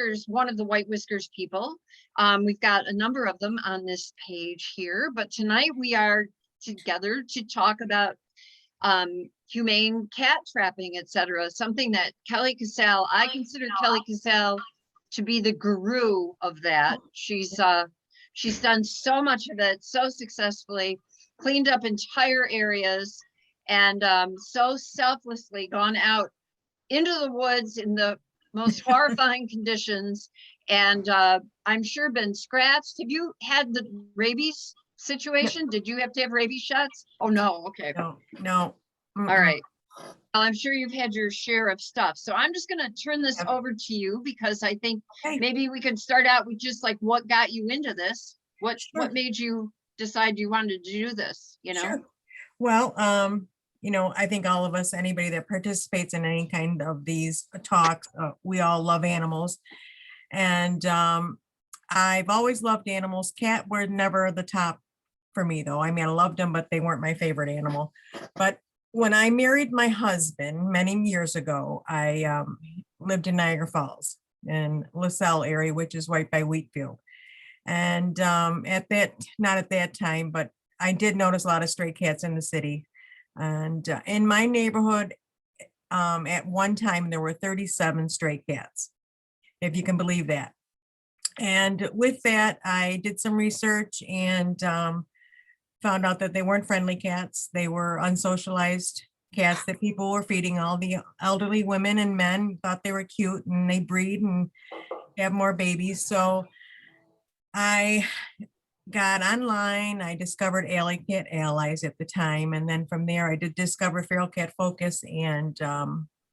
Whiskers, one of the White Whiskers people. We've got a number of them on this page here, but tonight we are together to talk about humane cat trapping, etc. Something that Kelley Casale, I consider Kelley Casale to be the guru of that. She's done so much of it so successfully, cleaned up entire areas, and so selflessly gone out into the woods in the most horrifying conditions, and I'm sure been scratched. Have you had the rabies situation? Did you have to have rabies shots? Oh no, okay. No. All right. Well, I'm sure you've had your share of stuff. So I'm just going to turn this over to you, because I think maybe we could start out with just like what got you into this. What made you decide you wanted to do this, you know? Sure. Well, I think all of us, anybody that participates in any kind of these talks, we all love animals. And I've always loved animals. Cat were never the top for me, though. I mean, I loved them, but they weren't my favorite animal. But when I married my husband many years ago, I lived in Niagara Falls in LaSalle area, which is right by Wheatfield. And not at that time, but I did notice a lot of stray cats in the city. And in my neighborhood, at one time, there were 37 stray cats, if you can believe that. And with that, I did some research and found out that they weren't friendly cats. They were unsocialized cats that people were feeding. All the elderly women and men thought they were cute, and they breed and have more babies. So I got online, I discovered Alley Cat Allies at the time. And then from there, I did discover Feral Cat Focus, and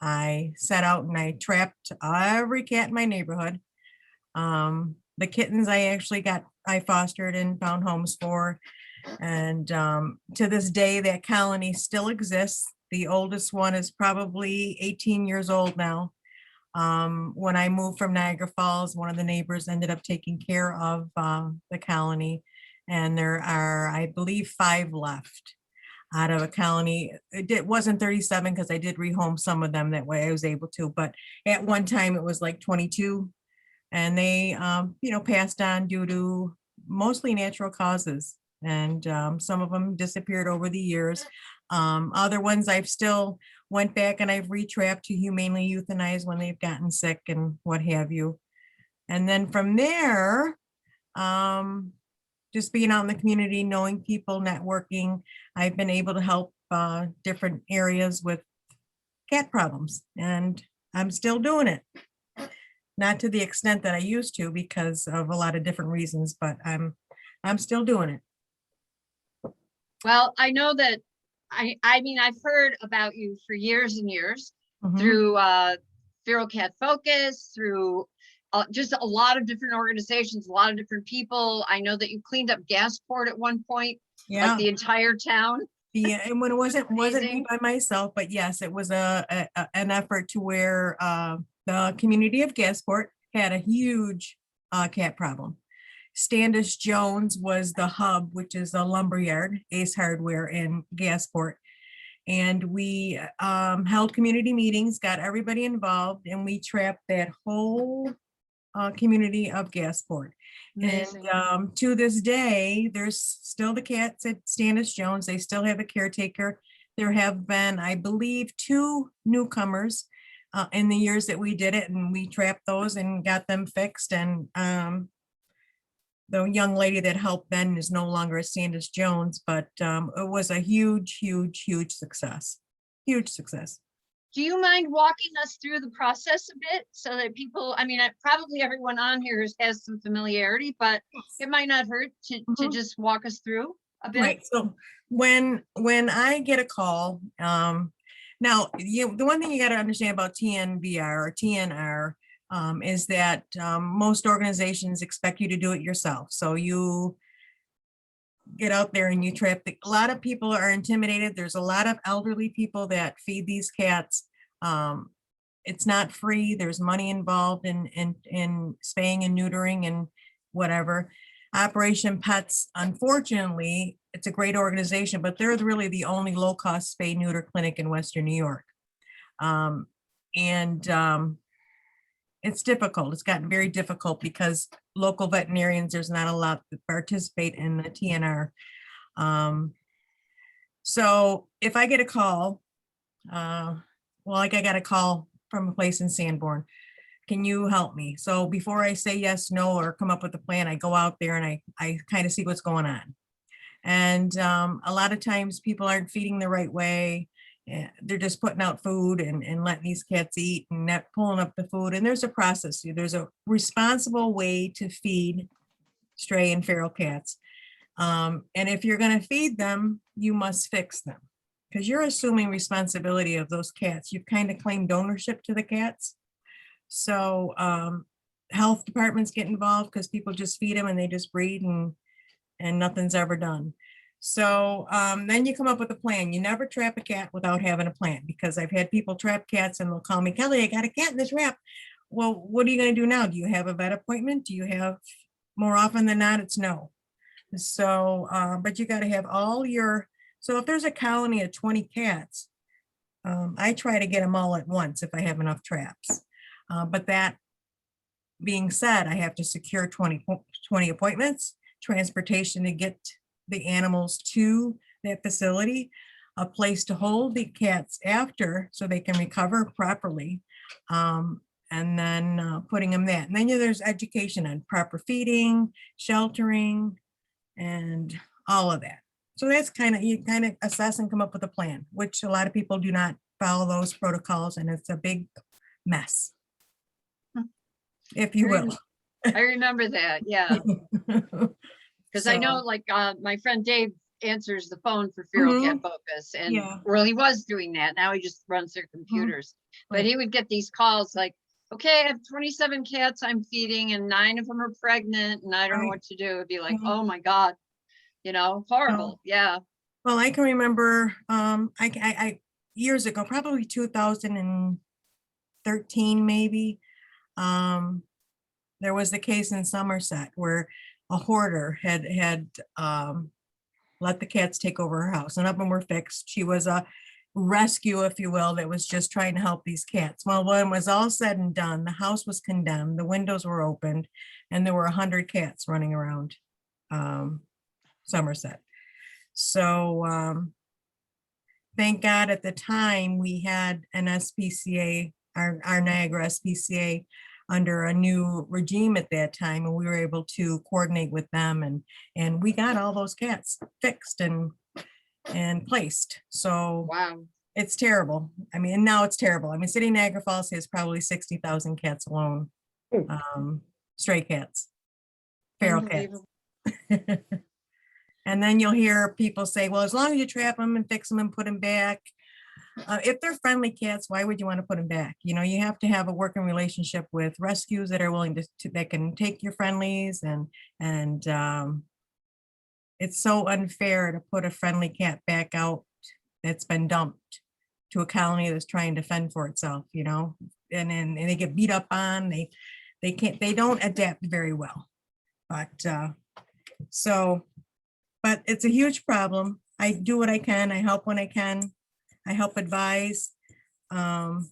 I set out and I trapped every cat in my neighborhood. The kittens I fostered and found homes for. And to this day, that colony still exists. The oldest one is probably 18 years old now. When I moved from Niagara Falls, one of the neighbors ended up taking care of the colony. And there are, I believe, 5 left out of a colony. It wasn't 37 because I did rehome some of them that way I was able to, but at one time it was like 22. And they, passed on due to mostly natural causes. And some of them disappeared over the years. Other ones I've still went back and I've retrapped to humanely euthanize when they've gotten sick and what have you. And then from there, just being out in the community, knowing people, networking, I've been able to help different areas with cat problems, and I'm still doing it. Not to the extent that I used to because of a lot of different reasons, but I'm still doing it. Well, I know that I mean, I've heard about you for years and years through Feral Cat Focus, through just a lot of different organizations, a lot of different people. I know that you cleaned up Gasport at one point, like the entire town. Yeah, and when it wasn't me by myself, but yes, it was an effort to where the community of Gasport had a huge cat problem. Standish Jones was the hub, which is a lumberyard, Ace Hardware in Gasport. And we held community meetings, got everybody involved, and we trapped that whole community of Gasport. Amazing. And to this day, there's still the cats at Standish Jones. They still have a caretaker. There have been, I believe, 2 newcomers in the years that we did it, and we trapped those and got them fixed. And the young lady that helped then is no longer at Standish Jones, but it was a huge, huge, huge success. Huge success. Do you mind walking us through the process a bit so that people, I mean, probably everyone on here has some familiarity, but it might not hurt to just walk us through a bit? Right. So when I get a call, now, the one thing you got to understand about TNVR or TNR is that most organizations expect you to do it yourself. So you get out there and you trap. A lot of people are intimidated. There's a lot of elderly people that feed these cats. It's not free. There's money involved in spaying and neutering and whatever. Operation Pets, unfortunately, it's a great organization, but they're really the only low-cost spay neuter clinic in Western New York. And it's difficult. It's gotten very difficult because local veterinarians, there's not a lot that participate in the TNR. So if I get a call, like I got a call from a place in Sanborn, can you help me? So before I say yes, no, or come up with a plan, I go out there and I kind of see what's going on. And a lot of times people aren't feeding the right way. They're just putting out food and letting these cats eat and not pulling up the food. And there's a process. There's a responsible way to feed stray and feral cats. And if you're going to feed them, you must fix them because you're assuming responsibility of those cats. You've kind of claimed ownership to the cats. So health departments get involved because people just feed them and they just breed and nothing's ever done. So then you come up with a plan. You never trap a cat without having a plan, because I've had people trap cats and they'll call me, Kelley, I got a cat in the trap. Well, what are you going to do now? Do you have a vet appointment? Do you have, more often than not, it's no. So, but you got to have all your, so if there's a colony of 20 cats, I try to get them all at once if I have enough traps. But that being said, I have to secure 20 appointments, transportation to get the animals to that facility, a place to hold the cats after so they can recover properly, and then putting them that. And then there's education on proper feeding, sheltering, and all of that. So that's you kind of assess and come up with a plan, which a lot of people do not follow those protocols, and it's a big mess, if you will. I remember that, yeah. Because I know, like, my friend Dave answers the phone for Feral Cat Focus, and well, he was doing that. Now he just runs their computers. But he would get these calls like, okay, I have 27 cats I'm feeding, and 9 of them are pregnant, and I don't know what to do. It'd be like, oh my God, horrible. Yeah. Well, I can remember, I years ago, probably 2013, maybe. There was the case in Somerset where a hoarder had let the cats take over her house. None of them were fixed. She was a rescue, if you will, that was just trying to help these cats. Well, when it was all said and done, the house was condemned, the windows were opened, and there were 100 cats running around Somerset. So thank God at the time we had an SPCA, our Niagara SPCA, under a new regime at that time, and we were able to coordinate with them, and we got all those cats fixed and placed. So wow, it's terrible. I mean, and now it's terrible. I mean, City of Niagara Falls has probably 60,000 cats alone, stray cats, feral cats. And then you'll hear people say, well, as long as you trap them and fix them and put them back, if they're friendly cats, why would you want to put them back? You have to have a working relationship with rescues that are willing to that can take your friendlies, and it's so unfair to put a friendly cat back out that's been dumped to a colony that's trying to fend for itself, and then they get beat up on, they don't adapt very well. But but it's a huge problem. I do what I can. I help when I can. I help advise. And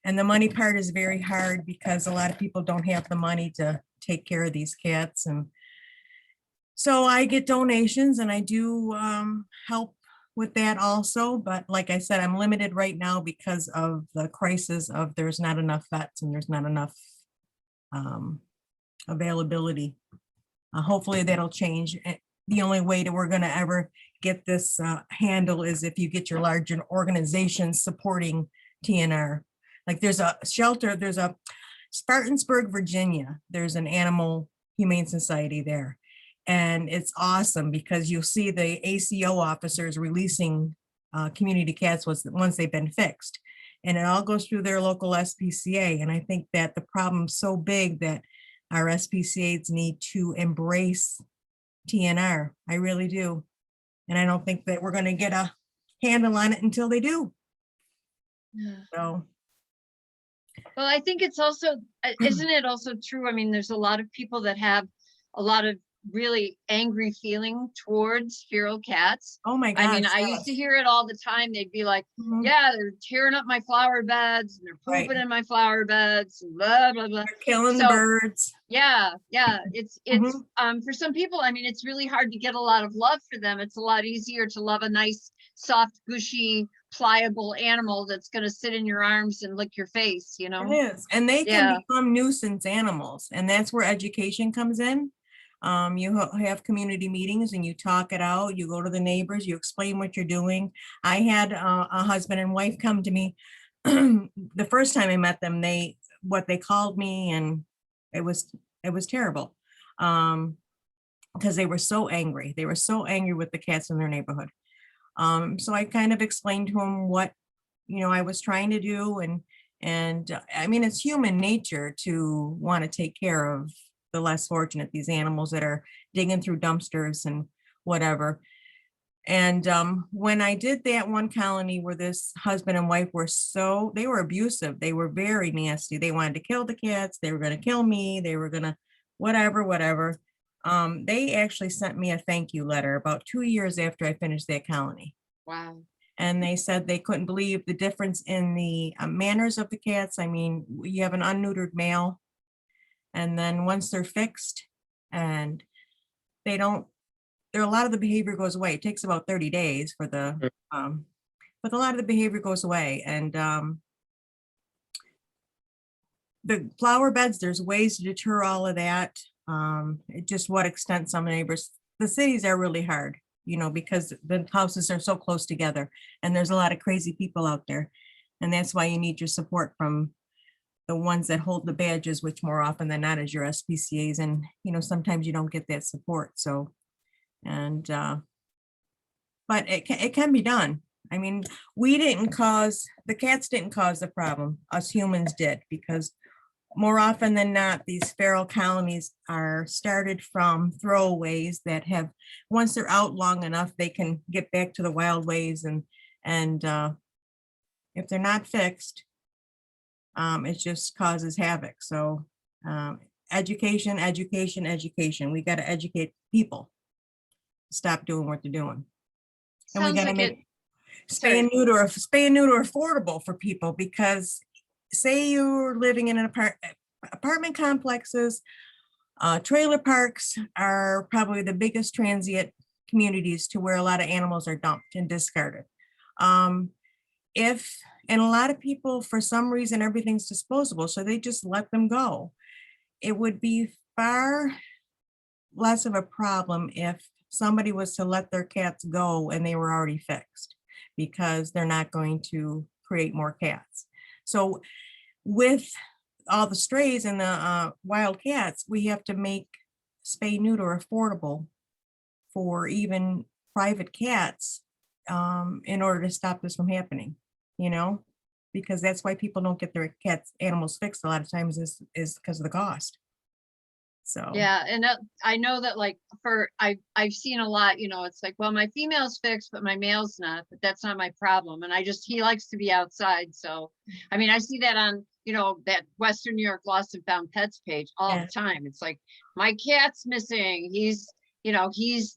the money part is very hard because a lot of people don't have the money to take care of these cats. And so I get donations, and I do help with that also. But like I said, I'm limited right now because of the crisis of there's not enough vets and there's not enough availability. Hopefully that'll change. The only way that we're going to ever get this handle is if you get your larger organizations supporting TNR. Like there's a shelter, there's a Spartansburg, Virginia. There's an animal humane society there. And it's awesome because you'll see the ACO officers releasing community cats once they've been fixed. And it all goes through their local SPCA. And I think that the problem's so big that our SPCAs need to embrace TNR. I really do. And I don't think that we're going to get a handle on it until they do. Yeah. So. Well, I think it's also, isn't it also true? I mean, there's a lot of people that have a lot of really angry feeling towards feral cats. Oh my I mean, gosh, I used to yes. hear it all the time. They'd be like, Mhm. yeah, they're tearing up my flower beds and they're Right. pooping in my flower beds and blah, blah, blah. They're killing the So birds. yeah, yeah, it's Mhm. for some people, I mean, it's really hard to get a lot of love for them. It's a lot easier to love a nice, soft, gushy, pliable animal that's going to sit in your arms and lick your face, you It know? is, and they can Yeah. become nuisance animals, and that's where education comes in. You have community meetings and you talk it out, you go to the neighbors, you explain what you're doing. I had a husband and wife come to me. The first time I met them, what they called me, and it was, it was terrible. Because they were so angry. They were so angry with the cats in their neighborhood. So I kind of explained to them what, I was trying to do, and I mean, it's human nature to want to take care of the less fortunate, these animals that are digging through dumpsters and whatever. And when I did that one colony where this husband and wife they were abusive, they were very nasty. They wanted to kill the cats, they were going to kill me, they were going to whatever, whatever. They actually sent me a thank you letter about 2 years after I finished that colony. Wow. And they said they couldn't believe the difference in the manners of the cats. I mean, you have an unneutered male, and then once they're fixed and they don't, a lot of the behavior goes away. It takes about 30 days for but a lot of the behavior goes away. And the flower beds, there's ways to deter all of that. Just what extent some neighbors, the cities are really hard, because the houses are so close together and there's a lot of crazy people out there. And that's why you need your support from the ones that hold the badges, which more often than not is your SPCA's. And, sometimes you don't get that support. So, and, but it can be done. I mean, the cats didn't cause the problem. Us humans did, because more often than not, these feral colonies are started from throwaways that have, once they're out long enough, they can get back to the wild ways, and if they're not fixed, it just causes havoc. So education, education, education. We got to educate people to stop doing what they're doing. And we Sounds got to like it. make spay Sorry. and neuter affordable for people, because say you're living in an apartment complexes, trailer parks are probably the biggest transient communities to where a lot of animals are dumped and discarded. And a lot of people, for some reason, everything's disposable, so they just let them go. It would be far less of a problem if somebody was to let their cats go and they were already fixed, because they're not going to create more cats. So with all the strays and the wild cats, we have to make spay neuter affordable for even private cats, in order to stop this from happening, because that's why people don't get their animals fixed a lot of times, is because of the cost. So, Yeah, and I know that, like, I've seen a lot, it's like, well, my female's fixed, but my male's not, but that's not my problem. And he likes to be outside. So, I mean, I see that on, that Western New York Lost and Found Pets page all yeah. the time. It's like, my cat's missing. He's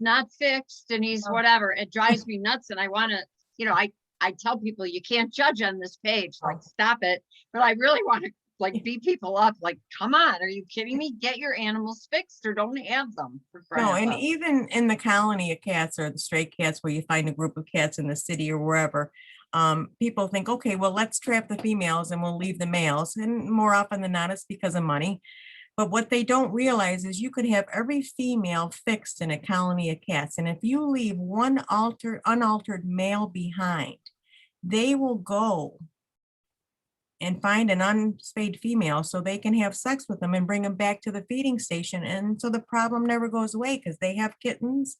not fixed and he's Oh, whatever. It drives me nuts. And I want to, I tell people you can't judge on this page, like, stop it. But I really want to, like, beat people up, like, come on, are you kidding me? Get your animals fixed or don't have them, for crying no, out and loud. even in the colony of cats or the stray cats where you find a group of cats in the city or wherever, people think, okay, well, let's trap the females and we'll leave the males. And more often than not, it's because of money. But what they don't realize is you could have every female fixed in a colony of cats. And if you leave one unaltered male behind, they will go and find an unspayed female so they can have sex with them and bring them back to the feeding station. And so the problem never goes away, because they have kittens,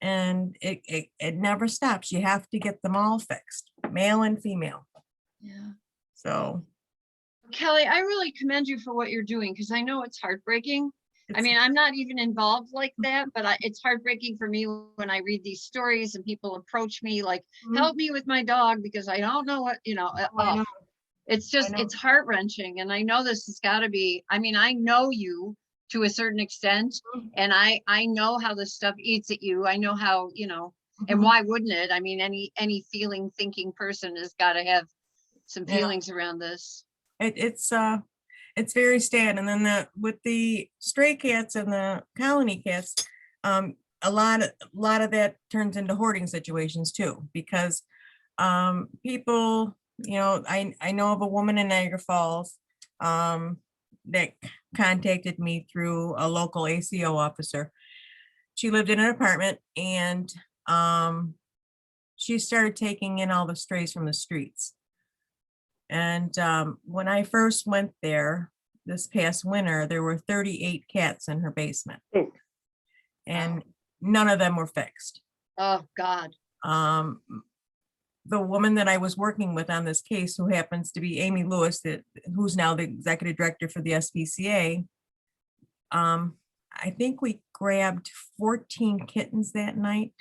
and it never stops. You have to get them all fixed, male and female. Yeah. So Kelley, I really commend you for what you're doing, because I know it's heartbreaking. I it's, mean, I'm not even involved like that, but it's heartbreaking for me when I read these stories and people approach me like, help me with my dog because I don't know what, I know, it's I just, know. it's heart wrenching. And I know this has got to be, I mean, I know you to a certain extent. And I know how this stuff eats at you. I know how, you know, and Mhm. why wouldn't it? I mean, any feeling, thinking person has got to have some Yeah, feelings around this. it's very sad. And then with the stray cats and the colony cats, a lot of that turns into hoarding situations too, because people, I know of a woman in Niagara Falls that contacted me through a local ACO officer. She lived in an apartment, and she started taking in all the strays from the streets. And when I first went there this past winter, there were 38 cats in her basement, Oh, and none of them were fixed. Oh, God. Um, the woman that I was working with on this case, who happens to be Amy Lewis, who's now the executive director for the SPCA, I think we grabbed 14 kittens that night.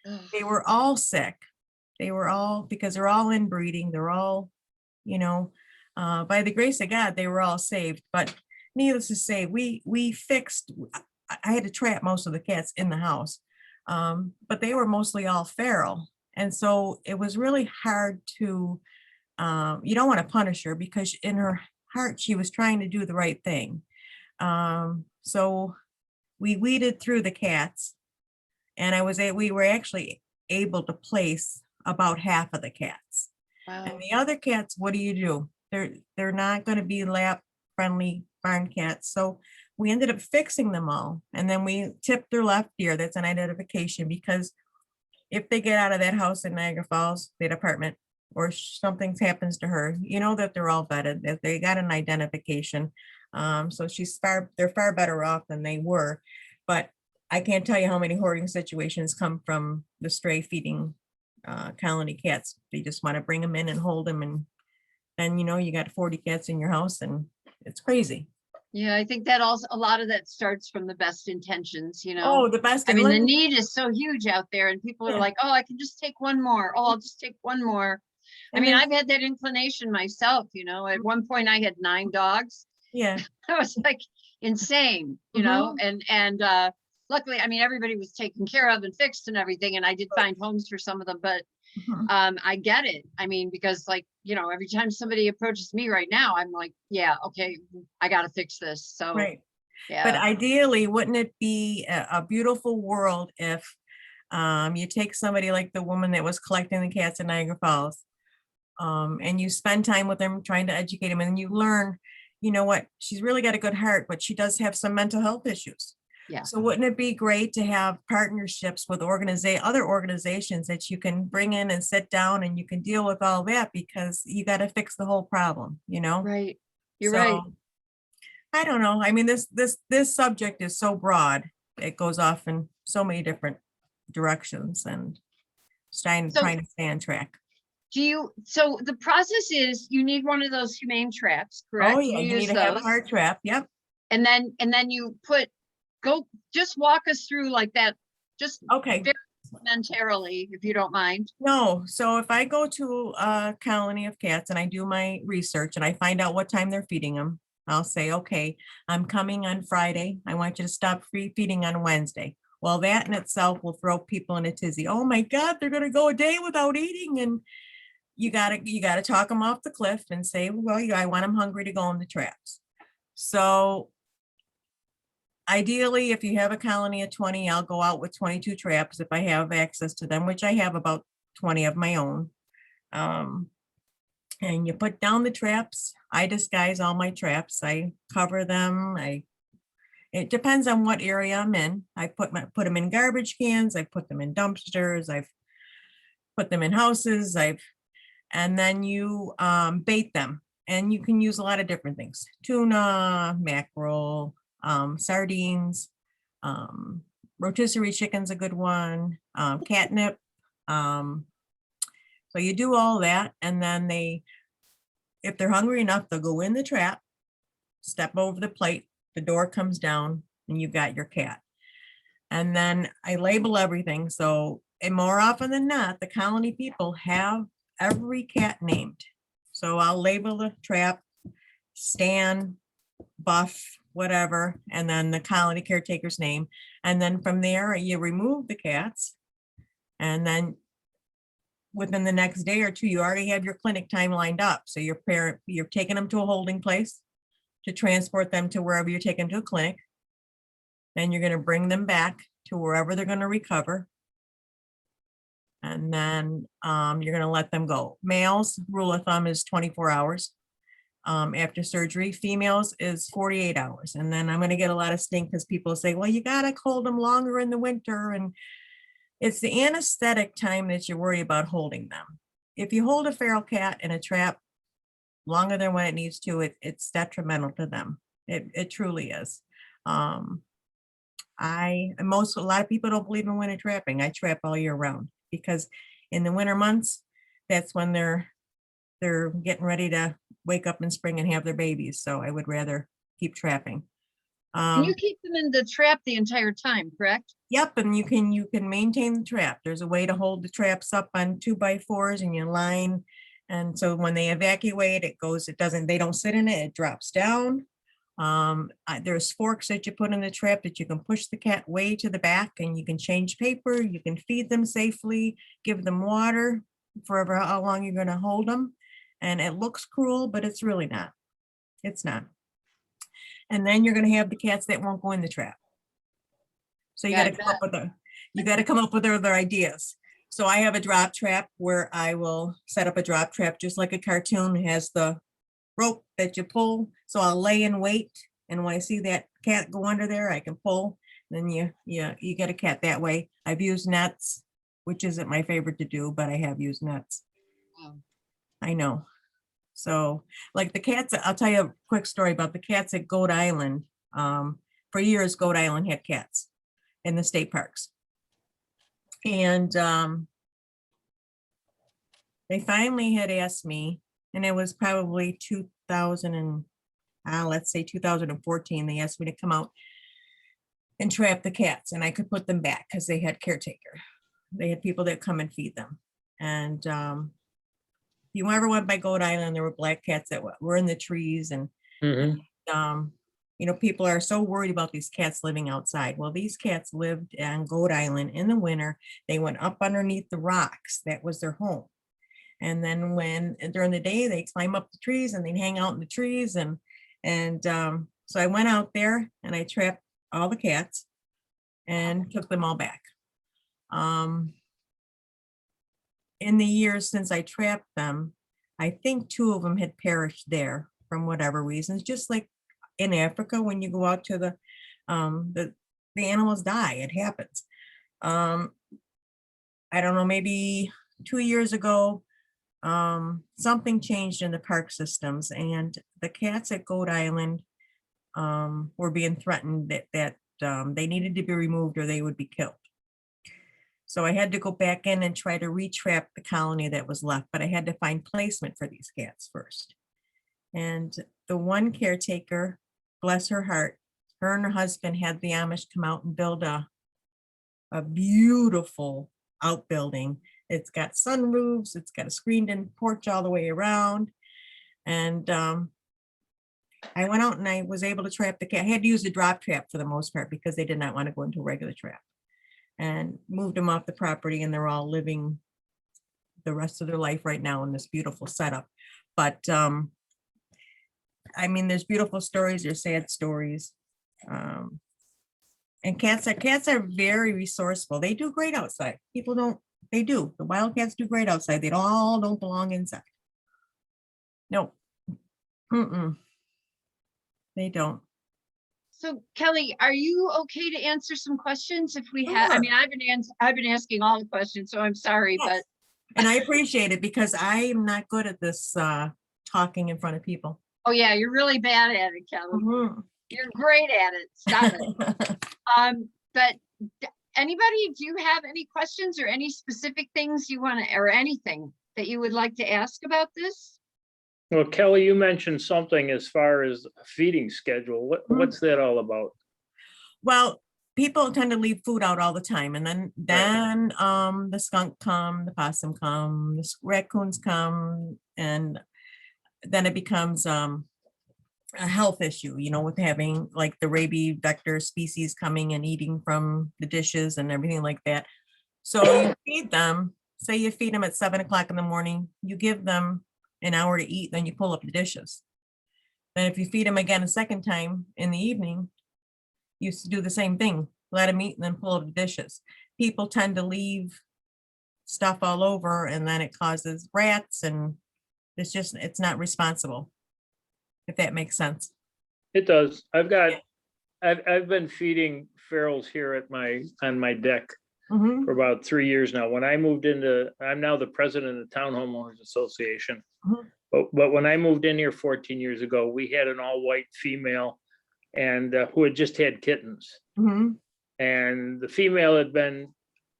Ugh. They were all sick. They were all, because they're all inbreeding. They're all, by the grace of God, they were all saved. But needless to say, we fixed, I had to trap most of the cats in the house, but they were mostly all feral. And so it was really hard to, you don't want to punish her, because in her heart, she was trying to do the right thing. So we weeded through the cats, and we were actually able to place about half of the cats. And Wow. the other cats, what do? They're not going to be lap friendly barn cats. So we ended up fixing them all. And then we tipped their left ear. That's an identification, because if they get out of that house in Niagara Falls, that apartment, or something happens to her, you know that they're all vetted, that they got an identification. So they're far better off than they were. But I can't tell you how many hoarding situations come from the stray feeding colony cats. They just want to bring them in and hold them, and then you got 40 cats in your house, and it's crazy. Yeah, I think that also, a lot of that starts from the best intentions, you Oh, know. the best. I And mean, the let me- need is so huge out there, and people are Yeah. like, oh, I can just take one more. Oh, I'll just take one more. I and mean, there's- I've had that inclination myself, you know. At one point I had 9 dogs. yeah. That was like insane, you know, and luckily, I mean, everybody was taken care of and fixed and everything, and I did find homes for some of them, but Mhm. I get it. I mean, because like, you know, every time somebody approaches me right now, I'm like, yeah, okay, I gotta fix this. So Right. But yeah. ideally, wouldn't it be a beautiful world if you take somebody like the woman that was collecting the cats in Niagara Falls, and you spend time with them trying to educate them, and you learn, you know what, she's really got a good heart, but she does have some mental health issues. Yeah. So wouldn't it be great to have partnerships with other organizations that you can bring in and sit down, and you can deal with all that, because you got to fix the whole problem, Right. You're So, right. I don't know. I mean, this subject is so broad. It goes off in so many different directions, and trying So to stay on track. so the process is you need one of those humane traps, correct? Oh, yeah, you need use to have a those. heart trap. Yep. And then you just walk us through like that, just Okay. very momentarily, if you don't mind. No, so if I go to a colony of cats and I do my research and I find out what time they're feeding them, I'll say, okay, I'm coming on Friday. I want you to stop feeding on Wednesday. Well, that in itself will throw people in a tizzy. Oh my God, they're gonna go a day without eating. And you gotta talk them off the cliff and say, well, yeah, I want them hungry to go in the traps. So ideally, if you have a colony of 20, I'll go out with 22 traps if I have access to them, which I have about 20 of my own. And you put down the traps. I disguise all my traps. I cover them. It depends on what area I'm in. I put them in garbage cans. I put them in dumpsters. I've put them in houses. And then you bait them, and you can use a lot of different things: tuna, mackerel, sardines, rotisserie chicken's a good one, catnip. So you do all that, and then if they're hungry enough, they'll go in the trap, step over the plate, the door comes down, and you've got your cat. And then I label everything. So, and more often than not, the colony people have every cat named. So I'll label the trap: Stan, Buff, whatever, and then the colony caretaker's name. And then from there, you remove the cats. And then within the next day or two, you already have your clinic time lined up. So you're taking them to a holding place to transport them to wherever you're taking them to a clinic. Then you're going to bring them back to wherever they're going to recover. And then you're going to let them go. Males, rule of thumb is 24 hours after surgery. Females is 48 hours. And then I'm going to get a lot of stink because people say, well, you got to hold them longer in the winter. And it's the anesthetic time that you worry about holding them. If you hold a feral cat in a trap longer than what it needs to, it's detrimental to them. It truly is. A lot of people don't believe in winter trapping. I trap all year round because in the winter months, that's when they're getting ready to wake up in spring and have their babies. So I would rather keep trapping. And you keep them in the trap the entire time, correct? Yep, and you can maintain the trap. There's a way to hold the traps up on 2x4s and you line. And so when they evacuate, they don't sit in it, it drops down. There's forks that you put in the trap that you can push the cat way to the back and you can change paper, you can feed them safely, give them water forever, how long you're going to hold them. And it looks cruel, but it's really not. It's not. And then you're going to have the cats that won't go in the trap. So you got to come up with other ideas. So I have a drop trap where I will set up a drop trap just like a cartoon. It has the rope that you pull. So I'll lay in wait. And when I see that cat go under there, I can pull. Then you get a cat that way. I've used nets, which isn't my favorite to do, but I have used nets. Wow. I know. So like the cats, I'll tell you a quick story about the cats at Goat Island. For years, Goat Island had cats in the state parks. And they finally had asked me, and it was probably 2014, they asked me to come out and trap the cats and I could put them back because they had caretaker. They had people that come and feed them. And if you ever went by Goat Island, there were black cats that were in the trees and people are so worried about these cats living outside. Well, these cats lived on Goat Island in the winter. They went up underneath the rocks. That was their home. And then during the day, they climb up the trees and they'd hang out in the trees. And so I went out there and I trapped all the cats and took them all back. In the years since I trapped them, I think 2 of them had perished there from whatever reasons, just like in Africa, when you go out to the animals die, it happens. I don't know, maybe 2 years ago, something changed in the park systems and the cats at Goat Island were being threatened that they needed to be removed or they would be killed. So I had to go back in and try to retrap the colony that was left, but I had to find placement for these cats first. And the one caretaker, bless her heart, her and her husband had the Amish come out and build a beautiful outbuilding. It's got sunroofs, it's got a screened in porch all the way around. And I went out and I was able to trap the cat. I had to use a drop trap for the most part because they did not want to go into a regular trap. And moved them off the property and they're all living the rest of their life right now in this beautiful setup. But I mean, there's beautiful stories, there's sad stories. And cats are very resourceful. They do great outside. They do. The wild cats do great outside. They all don't belong inside. No. They don't. So Kelley, are you okay to answer some questions if we have? I mean, I've been asking all the questions, so I'm sorry, yes. But and I appreciate it because I am not good at this talking in front of people. Oh yeah, you're really bad at it, Kelley. You're great at it. Stop it. But anybody, do you have any questions or any specific things you want to, or anything that you would like to ask about this? Well, Kelley, you mentioned something as far as a feeding schedule. What's that all about? Well, people tend to leave food out all the time, and then the skunk come, the possum come, the raccoons come, and then it becomes a health issue, with having like the rabies vector species coming and eating from the dishes and everything like that. So you feed them, say you feed them at 7 o'clock in the morning, you give them an hour to eat, then you pull up the dishes. Then if you feed them again a second time in the evening, you do the same thing, let them eat and then pull up the dishes. People tend to leave stuff all over and then it causes rats and it's not responsible. If that makes sense. It does. I've been feeding ferals here on my deck Mhm, for about 3 years now. When I moved I'm now the president of the Town Homeowners Association. mhm, But when I moved in here 14 years ago, we had an all-white female and who had just had kittens. mhm, And the female had been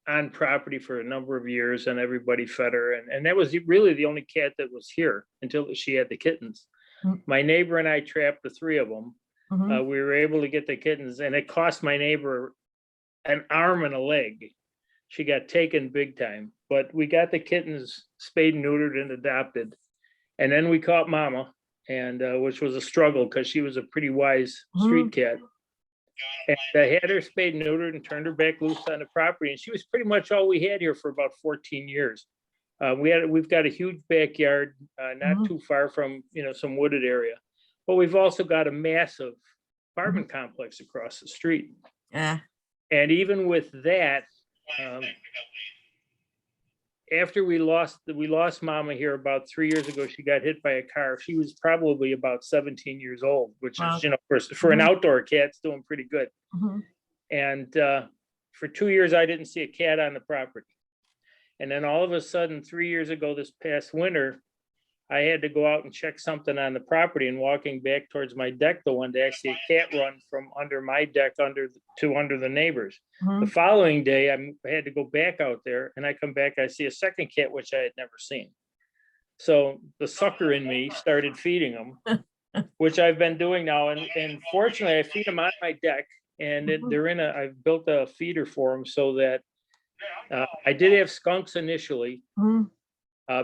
on property for a number of years and everybody fed her. And that was really the only cat that was here until she had the kittens. Mhm. My neighbor and I trapped the three of them. mhm. We were able to get the kittens and it cost my neighbor an arm and a leg. She got taken big time, but we got the kittens spayed and neutered and adopted. And then we caught Mama, and which was a struggle because she was a pretty wise street cat. And I had her spayed and neutered and turned her back loose on the property. And she was pretty much all we had here for about 14 years. We've got a huge backyard, not too far from, some wooded area. But we've also got a massive apartment complex across the street. Yeah. And even with that, after we lost Mama here about 3 years ago, she got hit by a car. She was probably about 17 years old, which Wow. is, for an outdoor cat, it's doing pretty good. Mhm, And for 2 years, I didn't see a cat on the property. And then all of a sudden, 3 years ago, this past winter, I had to go out and check something on the property, and walking back towards my deck the one day, I see a cat run from under my deck under the neighbors. The mhm. following day, I had to go back out there, and I come back, I see a second cat, which I had never seen. So the sucker in me started feeding them, which I've been doing now. And fortunately, I feed them on my deck, and I've built a feeder for them so that I did have skunks initially. Mhm.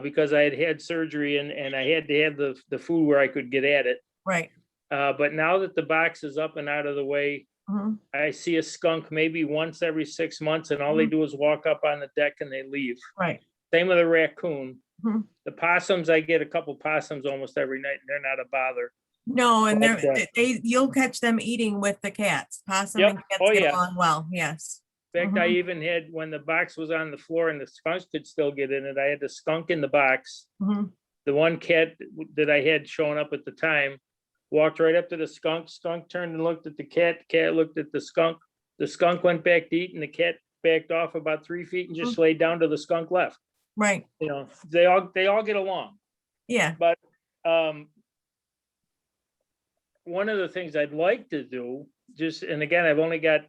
Because I had surgery and I had to have the food where I could get at it. Right. But now that the box is up and out of the way, Mhm, I see a skunk maybe once every 6 months, and all they do is walk up on the deck and they leave. Right. Same with a raccoon. Mhm. The possums, I get a couple possums almost every night, and they're not a bother. No, and But, you'll catch them eating with the cats. Possum Yep. and cats Oh, get yeah. along well. Yes. In fact, I Mhm. even had, when the box was on the floor and the skunks could still get in it, I had the skunk in the box. Mhm. The one cat that I had showing up at the time walked right up to the skunk. Skunk turned and looked at the cat. Cat looked at the skunk. The skunk went back to eat, and the cat backed off about 3 feet and just laid down till the skunk left. Right. They all get along. Yeah. But one of the things I'd like to do, and again, I've only got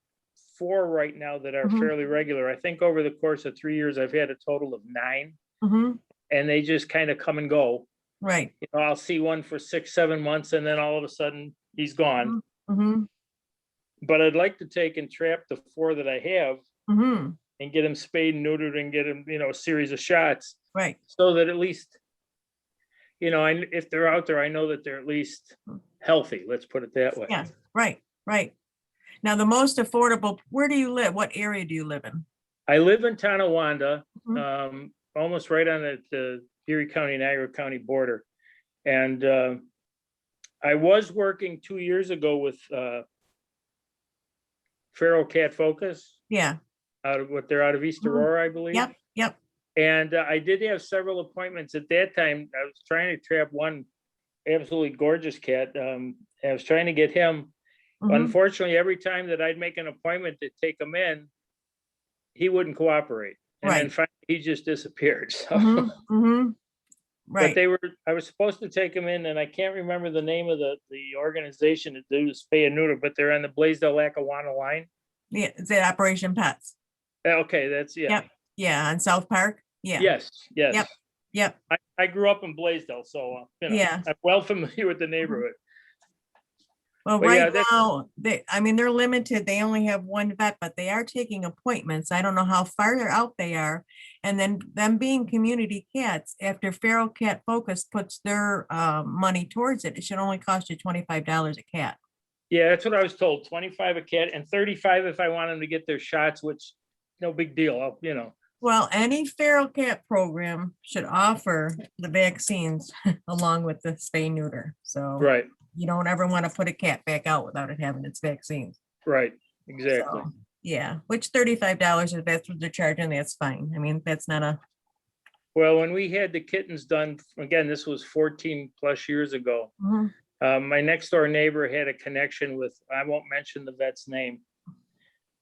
4 right now that are Mhm. fairly regular. I think over the course of 3 years, I've had a total of 9, Mhm. and they just kind of come and go. Right. I'll see one for 6, 7 months, and then all of a sudden he's gone. Mhm. But I'd like to take and trap the 4 that I have Mhm. and get them spayed and neutered and get them, a series of shots, Right. so that at least, if they're out there, I know that they're at least healthy. Let's put it that way. Yeah. Right. Right. Now, the most affordable, where do you live? What area do you live in? I live in Tonawanda, Mhm. almost right on the Erie County, Niagara County border. And I was working 2 years ago with Feral Cat Focus. Yeah. They're out of East Mhm. Aurora, I believe. Yep. Yep. And I did have several appointments at that time. I was trying to trap one absolutely gorgeous cat. I was trying to get him. Mhm. Unfortunately, every time that I'd make an appointment to take him in, he wouldn't cooperate. And then Right. finally, he just disappeared. So, Mhm. Mhm. but Right. I was supposed to take him in, and I can't remember the name of the organization that do spay and neuter, but they're on the Blaisdell-Lackawanna line. Yeah. It's at Operation Pets. Okay, that's, yeah. Yep. Yeah. On South Park. Yeah. Yes, yes. Yep. Yep. I grew up in Blaisdell, so, Yeah. I'm well familiar with the neighborhood. Well, But yeah, right now, I mean, they're limited. They only have one vet, but they are taking appointments. I don't know how far out they are. And then them being community cats, after Feral Cat Focus puts their money towards it, it should only cost you $25 a cat. yeah, that's what I was told, 25 a cat and 35 if I want them to get their shots, which no big deal, you know. Well, any feral cat program should offer the vaccines along with the spay neuter. So Right, you don't ever want to put a cat back out without it having its vaccines. right, exactly. So, yeah, which $35, if that's what they're charging, that's fine. I mean, that's not a, Well, when we had the kittens done, again, this was 14 plus years ago. Mhm. My next door neighbor had a connection with, I won't mention the vet's name,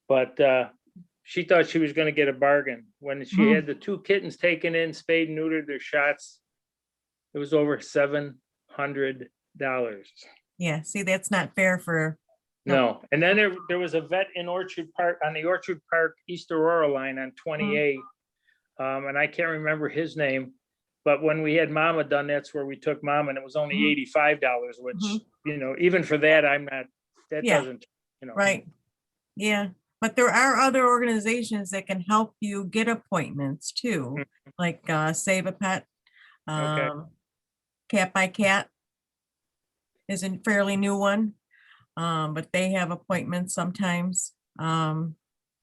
but she thought she was going to get a bargain. When she Mhm. had the two kittens taken in, spayed and neutered, their shots, it was over $700. Yeah, see, that's not fair for, No, and then there was a vet in Orchard Park, on the Orchard Park East Aurora line on 28. And I can't remember his name, but when we had Mama done, that's where we took Mama, and it was only Mhm. $85, which, Mhm. you know, even for that, I'm not, that Yeah. doesn't, you know. right? Yeah, but there are other organizations that can help you get appointments too, Mm. like Save a Pet. Okay. Cat by Cat is a fairly new one, but they have appointments sometimes.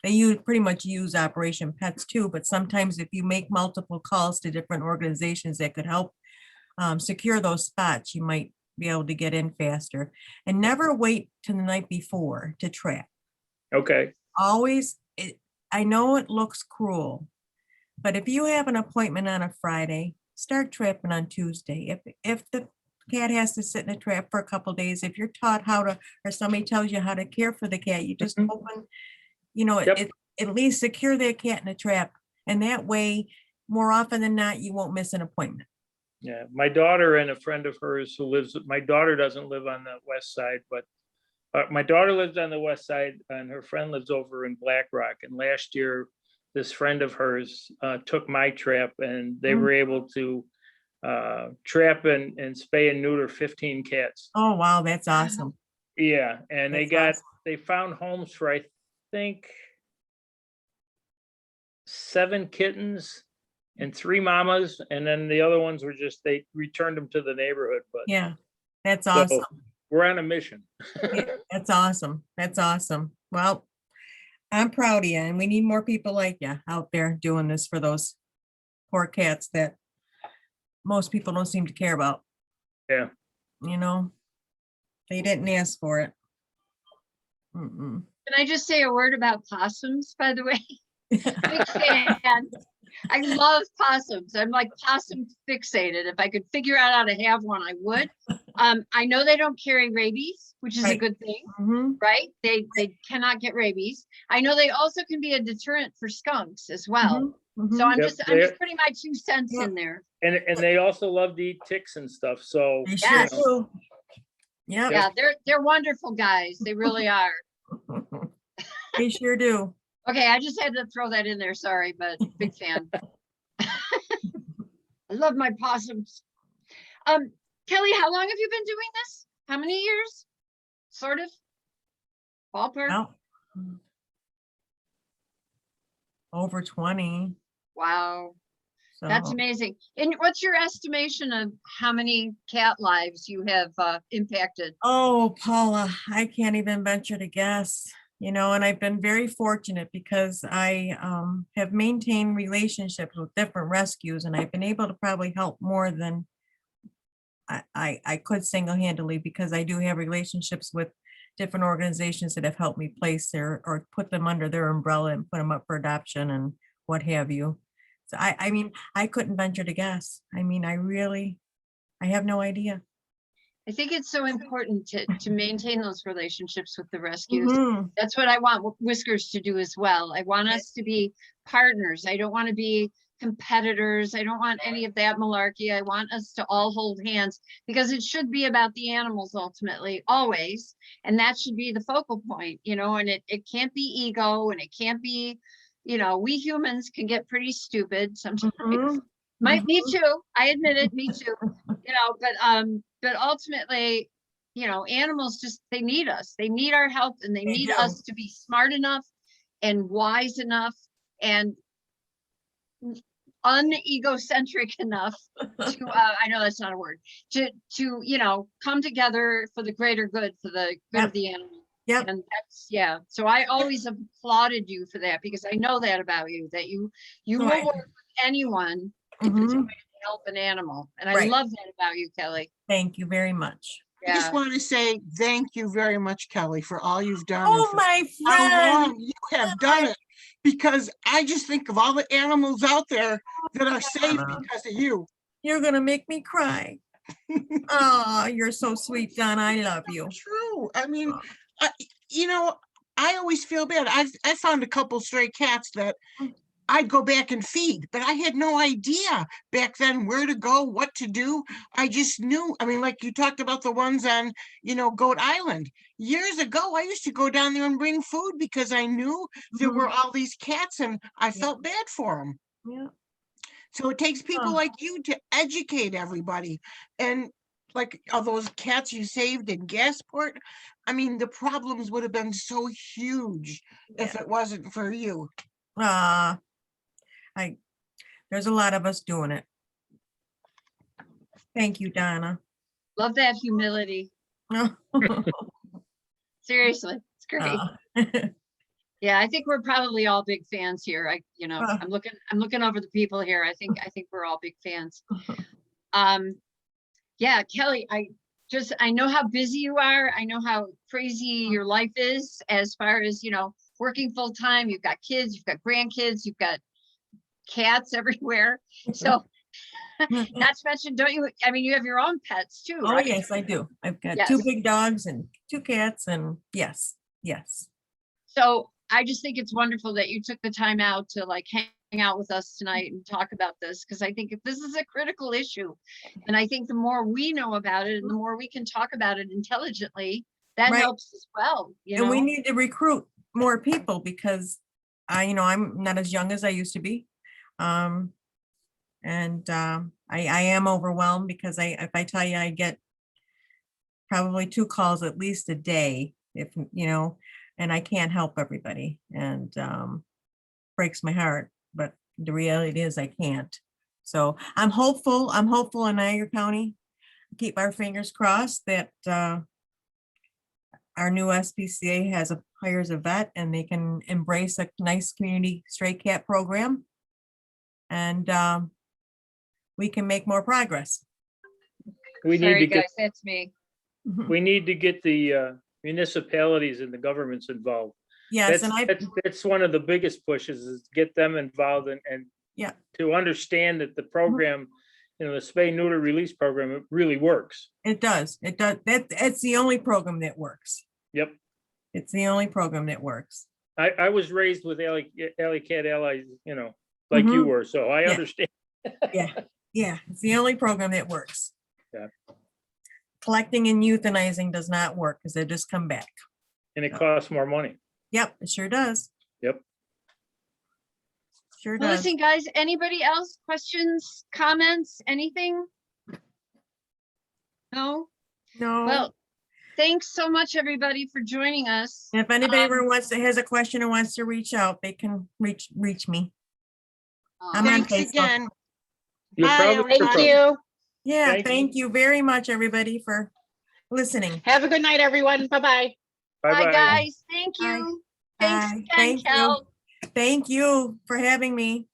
They pretty much use Operation Pets too, but sometimes if you make multiple calls to different organizations that could help secure those spots, you might be able to get in faster. And never wait till the night before to trap. Okay, Always, I know it looks cruel, but if you have an appointment on a Friday, start trapping on Tuesday. If the cat has to sit in a trap for a couple days, if you're taught how to, or somebody tells you how to care for the cat, you just Mhm. open, you know, Yep. it at least secure that cat in a trap. And that way, more often than not, you won't miss an appointment. yeah, my daughter and a friend of hers who lives, my daughter doesn't live on the west side, but my daughter lives on the west side and her friend lives over in Black Rock. And last year, this friend of hers took my trap and they Mm. were able to trap and spay and neuter 15 cats. Oh, wow, that's awesome. Yeah, and That's they found homes for, I think, 7 kittens and 3 mamas, and then the other ones were just, they returned them to the neighborhood, but Yeah, that's so awesome. we're on a mission. Yeah, that's awesome. That's awesome. Well, I'm proud of you, and we need more people like you out there doing this for those poor cats that most people don't seem to care about. Yeah. You know, they didn't ask for it. Mm-mm. Can I just say a word about possums, by the way? Big fan. I love possums. I'm like possum fixated. If I could figure out how to have one, I would. I know they don't carry rabies, which is a Right. good thing, Mhm. right? They cannot get rabies. I know they also can be a deterrent for skunks as well. Mhm. So Mhm. I'm Yep, just putting my 2 cents Yep. in there. and they also love to eat ticks and stuff, so, They you sure Yes. know, do. Yep. Yeah, they're wonderful guys. They really are. They sure do. Okay, I just had to throw that in there. Sorry, but big fan. I love my possums. Kelley, how long have you been doing this? How many years? Sort of? Ballpark? Well, over 20. Wow, that's So, amazing. And what's your estimation of how many cat lives you have impacted? oh, Paula, I can't even venture to guess, you know, and I've been very fortunate because I have maintained relationships with different rescues, and I've been able to probably help more than I could single-handedly, because I do have relationships with different organizations that have helped me place their, or put them under their umbrella and put them up for adoption and what have you. So I mean, I couldn't venture to guess. I mean, I have no idea. I think it's so important to maintain those relationships with the rescues. Mhm. That's what I want Whiskers to do as well. I want us to be partners. I don't want to be competitors. I don't want any of that malarkey. I want us to all hold hands, because it should be about the animals ultimately, always. And that should be the focal point, you know, and it can't be ego, and it can't be, you know, we humans can get pretty stupid sometimes. Mhm. Me Mhm. too. I admit it, me too. You know, but ultimately, you know, animals just, they need us. They need our help, and they They need do. us to be smart enough and wise enough and unegocentric enough to, I know that's not a word, to, you know, come together for the greater good, for the good Yep. of the animal. Yep. And that's, yeah. So I always applauded you for that, because I know that about you, that you will Right. work with anyone if it's Mhm. going to help an animal. And I Right. love that about you, Kelly. Thank you very much. I just Yeah. want to say thank you very much, Kelly, for all you've done. and Oh, for my how friend. long you have done it, because I just think of all the animals out there that are safe Donna. because of you. You're gonna make me cry. Oh, you're so sweet, Donna. I love you. True. I mean, I, you know, I always feel bad. I found a couple stray cats that I'd go back and feed, but I had no idea back then where to go, what to do. I just knew. I mean, like you talked about the ones on, Goat Island. Years ago, I used to go down there and bring food because I knew there were all these cats and I felt bad for them. Yeah. So it takes people Oh. like you to educate everybody. And like all those cats you saved in Gasport, I mean, the problems would have been so huge if it wasn't for you. There's a lot of us doing it. Thank you, Donna. Love that humility. Seriously, it's great. Yeah, I think we're probably all big fans here. I'm looking over the people here. I think we're all big fans. Yeah, Kelly, I know how busy you are. I know how crazy your life is as far as, working full time. You've got kids, you've got grandkids, you've got cats everywhere. So not to mention, you have your own pets too, Oh, right? yes, I do. I've got Yes. 2 big dogs and 2 cats, and yes. So I just think it's wonderful that you took the time out to hang out with us tonight and talk about this, because I think this is a critical issue. And I think the more we know about it and the more we can talk about it intelligently, that Right. helps as well. And we need to recruit more people, because I'm not as young as I used to be. I am overwhelmed, because if I tell you, I get probably 2 calls at least a day, and I can't help everybody, and breaks my heart, but the reality is I can't. So I'm hopeful in Niagara County. Keep our fingers crossed that our new SPCA hires a vet, and they can embrace a nice community stray cat program, and we can make more progress. We need Sorry, to get, guys, that's me. we need to get the municipalities and the governments involved. Yes, and That's one of the biggest pushes, is get them involved and Yeah. to understand that the program, the spay neuter release program, it really works. it does. It's the only program that works. Yep. It's the only program that works. I was raised with alley cat allies, like you were, so I Yeah. understand. Yeah, it's the only program that works. Yeah. Collecting and euthanizing does not work, because they just come back. And it costs more money. Yep, it sure does. Yep. Sure Well, does. listen, guys, anybody else, questions, comments, anything? No? No. Well, thanks so much, everybody, for joining us. If anybody ever has a question or wants to reach out, they can reach me. I'm on Thanks Facebook. again. You're Bye, probably- everybody. Thank you. Yeah, Thank you. thank you very much, everybody, for listening. Have a good night, everyone. Bye-bye. Bye, Bye-bye. guys. Thank Bye. you. Bye. Thanks again, Thank you. Kel. Thank you for having me.